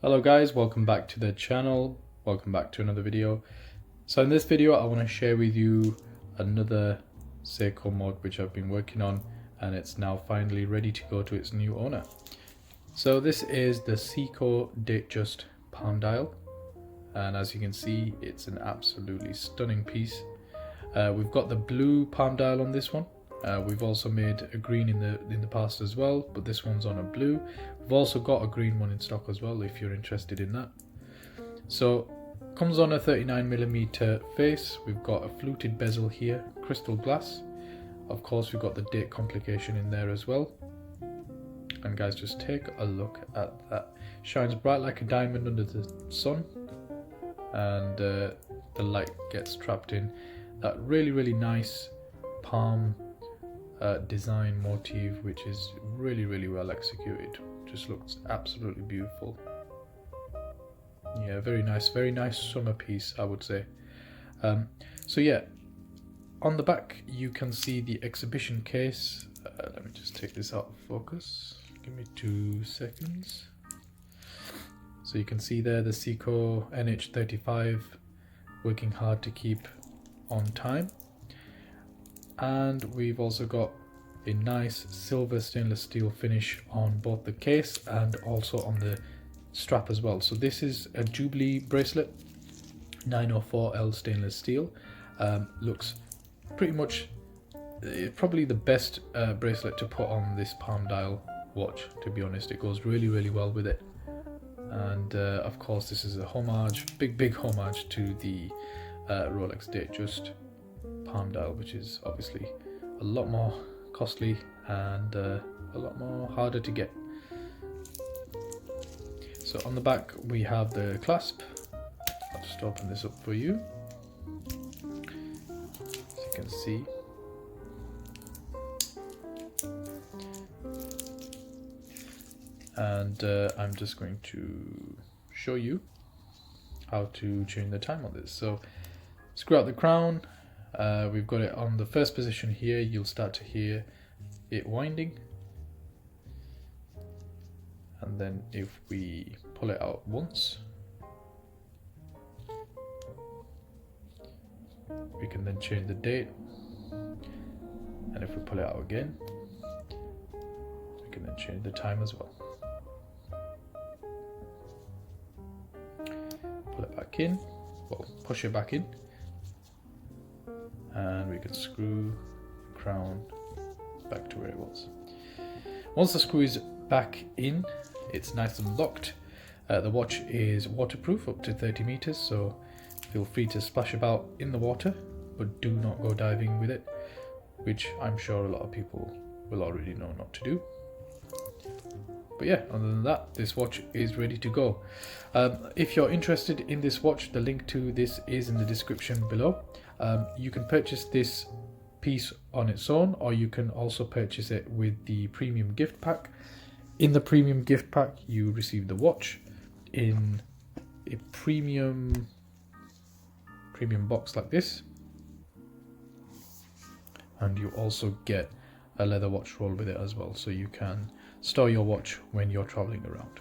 Hello guys, welcome back to the channel, welcome back to another video. So in this video I want to share with you another Seiko mod which I've been working on, and it's now finally ready to go to its new owner. So this is the Seiko Datejust palm dial, and as you can see it's an absolutely stunning piece. We've got the blue palm dial on this one. We've also made a green in the past as well, but this one's on a blue. We've also got a green one in stock as well if you're interested in that. So comes on a 39mm face. We've got a fluted bezel here, crystal glass. Of course we've got the date complication in there as well. And guys, just take a look at that. Shines bright like a diamond under the sun, and the light gets trapped in that really nice palm design motif, which is really well executed. Just looks absolutely beautiful. Yeah, very nice summer piece, I would say. So yeah, on the back you can see the exhibition case. Let me just take this out of focus, give me 2 seconds. So you can see there the Seiko NH35 working hard to keep on time. And we've also got a nice silver stainless steel finish on both the case and also on the strap as well. So this is a Jubilee bracelet, 904L stainless steel. Looks pretty much probably the best bracelet to put on this palm dial watch, to be honest. It goes really well with it. And of course this is a homage, big homage to the Rolex Datejust palm dial, which is obviously a lot more costly and a lot more harder to get. So on the back we have the clasp. I'll just open this up for you, as you can see. And I'm just going to show you how to change the time on this. So screw out the crown. We've got it on the first position here. You'll start to hear it winding, and then if we pull it out once, we can then change the date, and if we pull it out again, we can then change the time as well. Pull it back in, well, push it back in, and we can screw the crown back to where it was. Once the screw is back in, it's nice and locked. The watch is waterproof up to 30 meters, so feel free to splash about in the water, but do not go diving with it, which I'm sure a lot of people will already know not to do. But yeah, other than that, this watch is ready to go. If you're interested in this watch, the link to this is in the description below. You can purchase this piece on its own, or you can also purchase it with the premium gift pack. In the premium gift pack you receive the watch in a premium box like this, and you also get a leather watch roll with it as well, so you can store your watch when you're traveling around.